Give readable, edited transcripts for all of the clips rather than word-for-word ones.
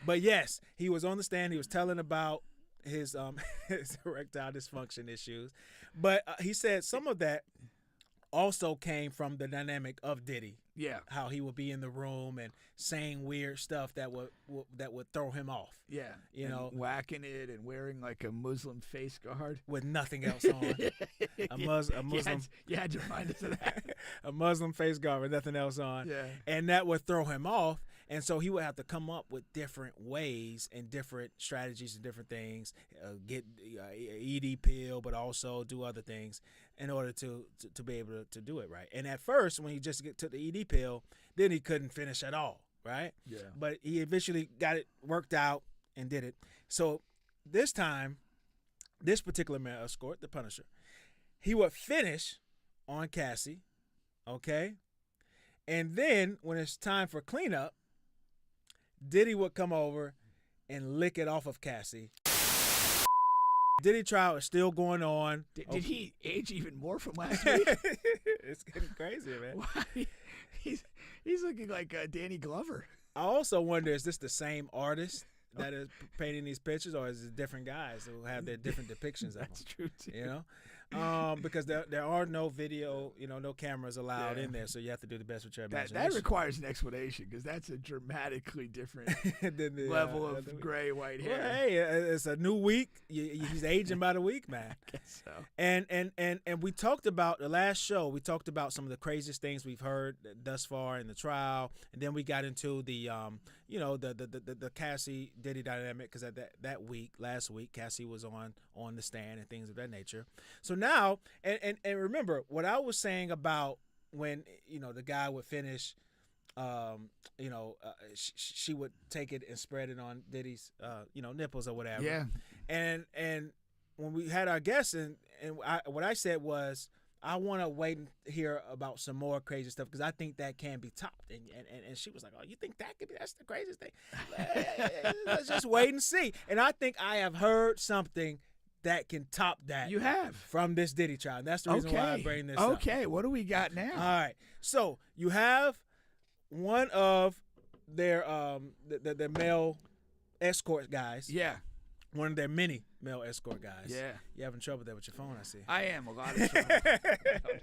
But yes, he was on the stand. He was telling about his his erectile dysfunction issues, but he said some of that also came from the dynamic of Diddy. Yeah. How he would be in the room and saying weird stuff that would throw him off. Yeah. You know, whacking it and wearing like a Muslim face guard with nothing else on. a Muslim. You had to remind us of that. A Muslim face guard with nothing else on. Yeah. And that would throw him off. And so he would have to come up with different ways and different strategies and different things, get ED pill, but also do other things in order to be able to do it right. And at first, when he just took the ED pill, then he couldn't finish at all, right? Yeah. But he eventually got it worked out and did it. So this time, this particular male escort, the Punisher, he would finish on Cassie, okay? And then when it's time for cleanup, Diddy would come over and lick it off of Cassie. Diddy trial is still going on. Did he age even more from last week? It's getting crazy, man. Why? He's looking like Danny Glover. I also wonder, is this the same artist that is painting these pictures, or is it different guys who have their different depictions of That's them? true too. You know, because there are no video, no cameras allowed in there, so you have to do the best with your imagination. That requires an explanation, because that's a dramatically different level of gray white hair. Well, hey, it's a new week. He's aging by the week, man. I guess so. And we talked about the last show. We talked about some of the craziest things we've heard thus far in the trial, and then we got into the the Cassie Diddy dynamic, because at last week, Cassie was on the stand and things of that nature. So now, and remember what I was saying about when the guy would finish, she would take it and spread it on Diddy's nipples or whatever. Yeah. And when we had our guests, what I said was, I want to wait and hear about some more crazy stuff, because I think that can be topped. And she was like, oh, you think that's the craziest thing? Let's just wait and see. And I think I have heard something that can top that. You have. From this Diddy trial. And that's the reason why I bring this up. Okay, what do we got now? All right. So you have one of their the male escort guys. Yeah. One of their many male escort guys. Yeah. You're having trouble there with your phone, I see. I am. A lot of trouble. I don't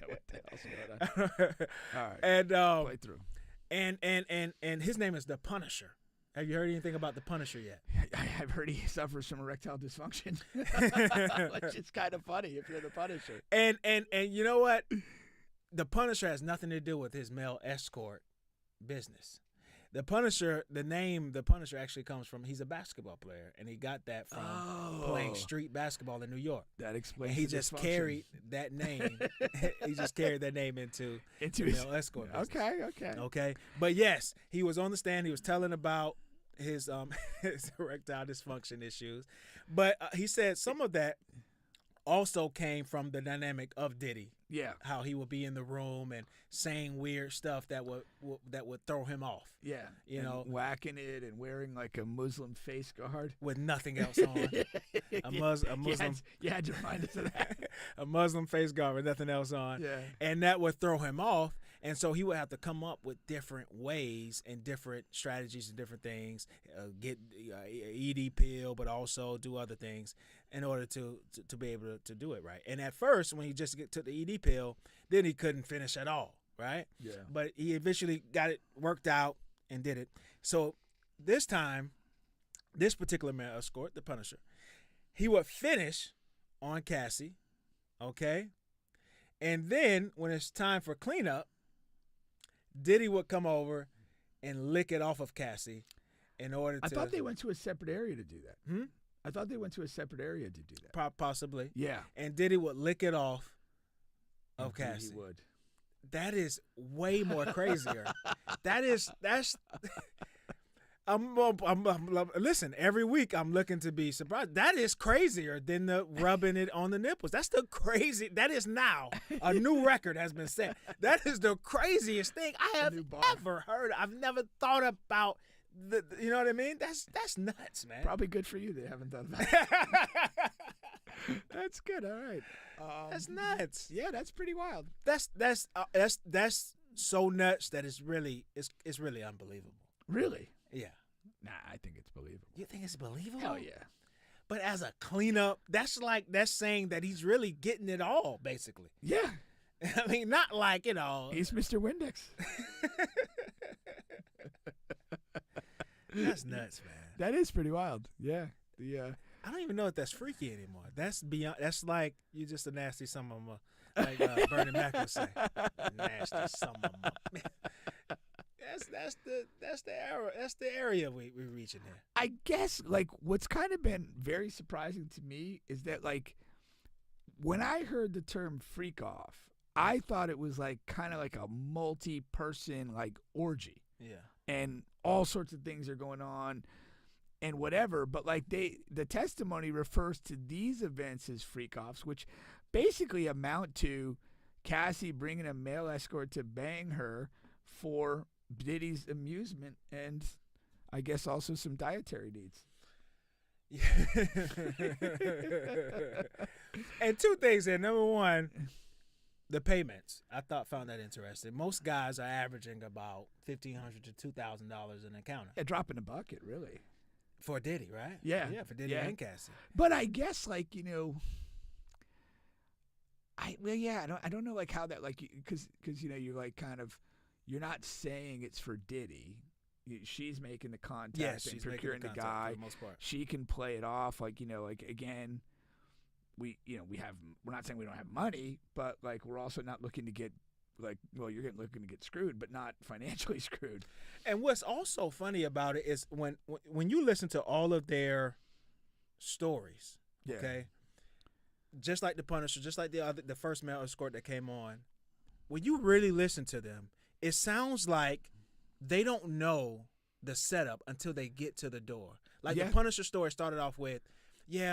know what the hell's going on. All right. And play through. And his name is the Punisher. Have you heard anything about the Punisher yet? I've heard he suffers from erectile dysfunction. Which is kind of funny if you're the Punisher. And you know what? The Punisher has nothing to do with his male escort business. The Punisher, the name the Punisher actually comes from, he's a basketball player, and he got that from playing street basketball in New York. That explains. And he just carried that name. He just carried that name into the male escort business. Okay. But yes, he was on the stand. He was telling about his his erectile dysfunction issues, but he said some of that also came from the dynamic of Diddy. Yeah. How he would be in the room and saying weird stuff that would throw him off. Yeah. Whacking it and wearing like a Muslim face guard. With nothing else on. A Muslim. You had to remind us of that. A Muslim face guard with nothing else on. Yeah. And that would throw him off. And so he would have to come up with different ways and different strategies and different things, get ED pill, but also do other things in order to be able to do it right. And at first, when he just took the ED pill, then he couldn't finish at all, right? Yeah. But he eventually got it worked out and did it. So this time, this particular male escort, the Punisher, he would finish on Cassie, okay? And then when it's time for cleanup, Diddy would come over and lick it off of Cassie in order to... I thought they went to a separate area to do that. I thought they went to a separate area to do that. Possibly. Yeah. And Diddy would lick it off of Cassie. He would. That is way more crazier. That's... listen, every week I'm looking to be surprised. That is crazier than the rubbing it on the nipples. That is now a new record has been set. That is the craziest thing I have ever heard. I've never thought about you know what I mean? That's nuts, man. Probably good for you. They haven't thought about it. That's good. All right. That's nuts. Yeah, that's pretty wild. That's so nuts that it's really unbelievable. Really? Yeah. Nah, I think it's believable. You think it's believable? Hell yeah. But as a cleanup, that's saying that he's really getting it all, basically. Yeah. I mean, not like, you know. He's Mr. Windex. That's nuts, man. That is pretty wild. Yeah. I don't even know if that's freaky anymore. That's beyond. That's like you're just a nasty son of a, like Bernie Mac would say. Nasty son of a. That's the era. That's the area we're reaching here. I guess like what's kind of been very surprising to me is that like when I heard the term freak off, I thought it was like kind of like a multi-person like orgy. Yeah. And all sorts of things are going on and whatever, but like the testimony refers to these events as freak offs, which basically amount to Cassie bringing a male escort to bang her for Diddy's amusement and I guess also some dietary needs. And two things there. Number one, the payments. I found that interesting. Most guys are averaging about $1,500 to $2,000 an encounter. A drop in the bucket, really. For Diddy, right? Yeah. Yeah, for Diddy and Cassie. But I guess like, you know, I don't know like how that like because you know you're like kind of you're not saying it's for Diddy. She's making the contact and procuring the guy. For the most part. She can play it off like, you know, like again, we're not saying we don't have money, but like we're also not looking to get like, well, you're looking to get screwed, but not financially screwed. And what's also funny about it is when you listen to all of their stories, okay, just like the Punisher, just like the first male escort that came on, when you really listen to them, it sounds like they don't know the setup until they get to the door. Like the Punisher story started off with,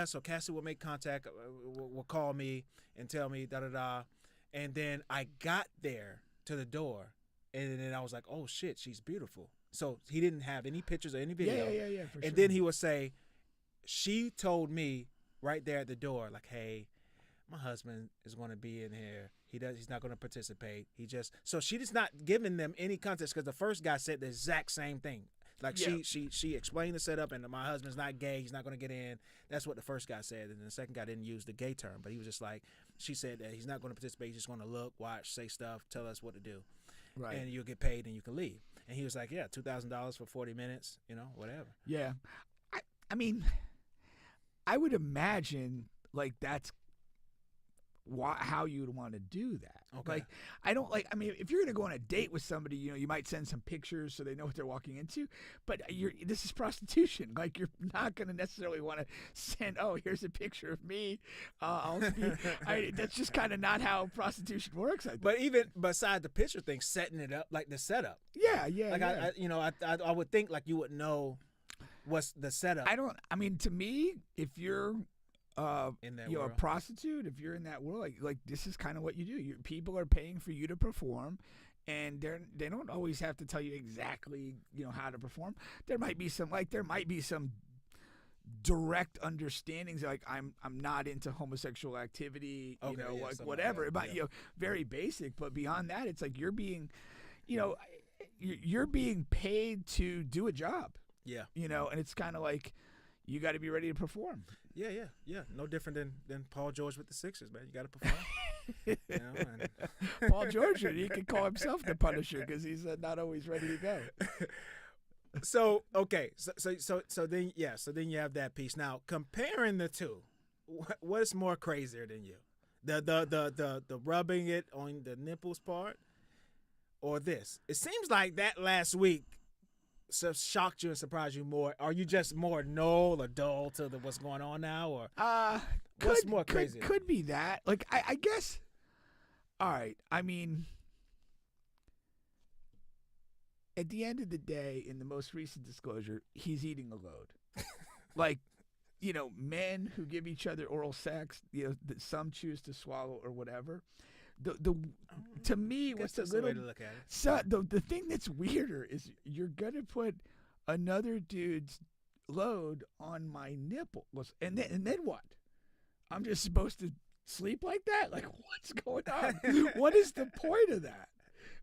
so Cassie will make contact, will call me and tell me da-da-da. And then I got there to the door, and then I was like, oh, shit, she's beautiful. So he didn't have any pictures or any video. Yeah, for sure. And then he would say, she told me right there at the door, like, hey, my husband is going to be in here. He's not going to participate. So she's not giving them any context because the first guy said the exact same thing. Like she explained the setup and my husband's not gay. He's not going to get in. That's what the first guy said. And the second guy didn't use the gay term, but he was just like, she said that he's not going to participate. He's just going to look, watch, say stuff, tell us what to do. Right. And you'll get paid and you can leave. And he was like, yeah, $2,000 for 40 minutes, whatever. Yeah. I mean, I would imagine like that's how you'd want to do that. Okay. Like, if you're going to go on a date with somebody, you might send some pictures so they know what they're walking into, but this is prostitution. Like, you're not going to necessarily want to send, here's a picture of me. That's just kind of not how prostitution works, I think. But even beside the picture thing, setting it up, like the setup. Yeah. Like, I would think, like, you would know what's the setup. To me, if you're in that a prostitute, if you're in that world, like this is kind of what you do. People are paying for you to perform, and they don't always have to tell you exactly how to perform. There might be some direct understandings, like I'm not into homosexual activity, whatever. It might very basic, but beyond that, it's like you're being paid to do a job. Yeah, and it's kind of like you got to be ready to perform. Yeah. No different than Paul George with the Sixers, man. You got to perform. Paul George, he can call himself the Punisher because he's not always ready to go. So okay, so then you have that piece. Now comparing the two, what's more crazier than you? The rubbing it on the nipples part, or this? It seems like that last week shocked you and surprised you more. Are you just more null or dull to what's going on now, or what's more crazy? Could be that. Like I guess. All right. I mean, at the end of the day, in the most recent disclosure, he's eating a load. Like, men who give each other oral sex, that some choose to swallow or whatever. To me, what's a little way to look at it. So the thing that's weirder is you're gonna put another dude's load on my nipples, and then what? I'm just supposed to sleep like that? Like, what's going on? What is the point of that?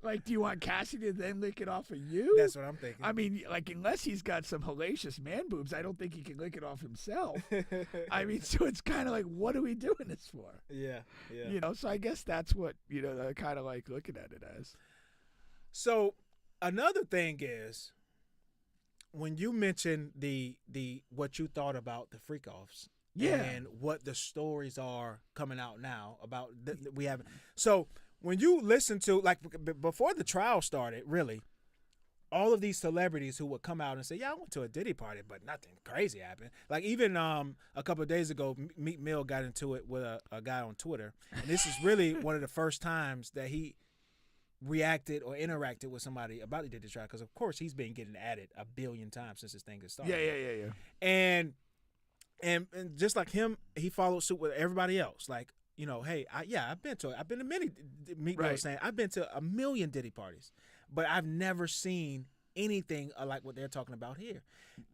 Like, do you want Cassie to then lick it off of you? That's what I'm thinking. I mean, like, unless he's got some hellacious man boobs, I don't think he can lick it off himself. I mean, so it's kind of like, what are we doing this for? Yeah. You know, so I guess that's what, you know, I kind of like looking at it as. So another thing is, when you mentioned the what you thought about the freak offs, and what the stories are coming out now about we haven't. So when you listen to, like, before the trial started, really, all of these celebrities who would come out and say, yeah, I went to a Diddy party, but nothing crazy happened. Like, even a couple of days ago, Meek Mill got into it with a guy on Twitter, and this is really one of the first times that he reacted or interacted with somebody about the Diddy trial, because of course he's been getting at it a billion times since this thing has started. Yeah. And just like him, he followed suit with everybody else. Like, you know, hey, I've been to many. Meek Mill was saying, I've been to a million Diddy parties, but I've never seen anything like what they're talking about here.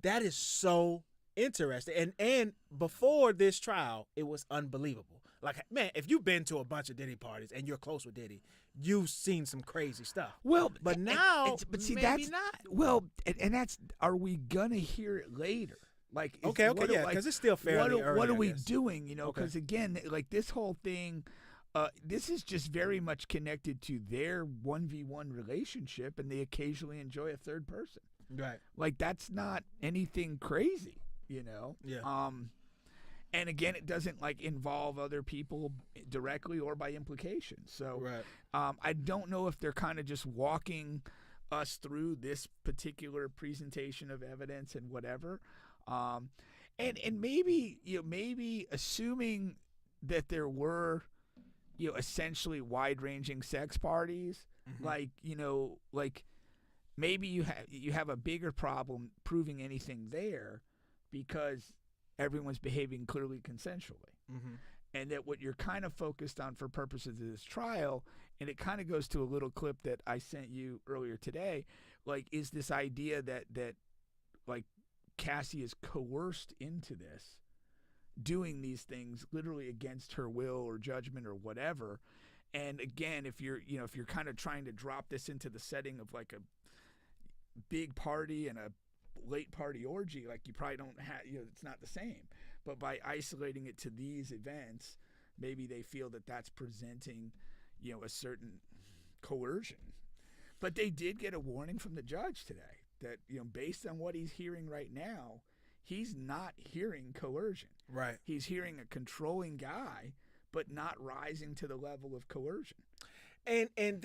That is so interesting. And before this trial, it was unbelievable. Like, man, if you've been to a bunch of Diddy parties and you're close with Diddy, you've seen some crazy stuff. Well, but now, but see, maybe that's not. Well, and that's, are we gonna hear it later? Like, Okay, yeah, because it's still fairly early. What are I we guess. doing? You know, Okay. because again, like, this whole thing, this is just very much connected to their 1v1 relationship, and they occasionally enjoy a third person. Right. Like, that's not anything crazy, you know. Yeah. And again, it doesn't like involve other people directly or by implication. So, right. I don't know if they're kind of just walking us through this particular presentation of evidence and whatever. And maybe, you know, maybe assuming that there were, you know, essentially wide-ranging sex parties, like, you know, like maybe you have a bigger problem proving anything there, because everyone's behaving clearly consensually. And that what you're kind of focused on for purposes of this trial, and it kind of goes to a little clip that I sent you earlier today, like, is this idea that like, Cassie is coerced into this, doing these things literally against her will or judgment or whatever. And again, if you're kind of trying to drop this into the setting of like a big party and a late party orgy, like, you probably don't have, you know, it's not the same. But by isolating it to these events, maybe they feel that that's presenting, you know, a certain coercion. But they did get a warning from the judge today that, you know, based on what he's hearing right now, he's not hearing coercion. Right. He's hearing a controlling guy, but not rising to the level of coercion. And that